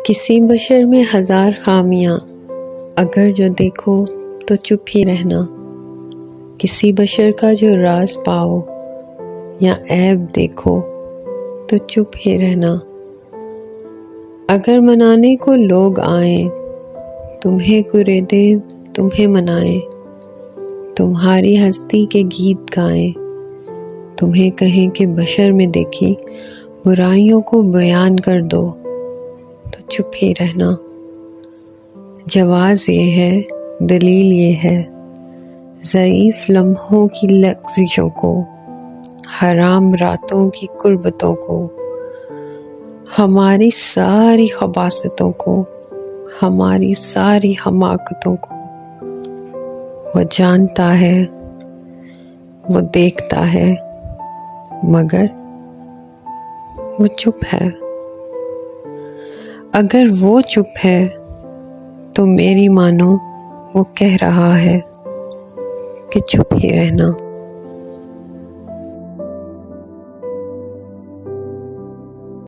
کسی بشر میں ہزار خامیاں، اگر جو دیکھو تو چپ ہی رہنا۔ کسی بشر کا جو راز پاؤ یا عیب دیکھو تو چپ ہی رہنا۔ اگر منانے کو لوگ آئیں، تمہیں کریدیں تمہیں منائیں، تمہاری ہستی کے گیت گائیں، تمہیں کہیں کہ بشر میں دیکھی برائیوں کو بیان کر دو تو چپ ہی رہنا۔ جواز یہ ہے، دلیل یہ ہے، ضعیف لمحوں کی لغزشوں کو، حرام راتوں کی قربتوں کو، ہماری ساری خباثتوں کو، ہماری ساری حماقتوں کو۔ وہ جانتا ہے، وہ دیکھتا ہے، مگر وہ چپ ہے۔ اگر وہ چپ ہے تو میری مانو وہ کہہ رہا ہے کہ چپ ہی رہنا۔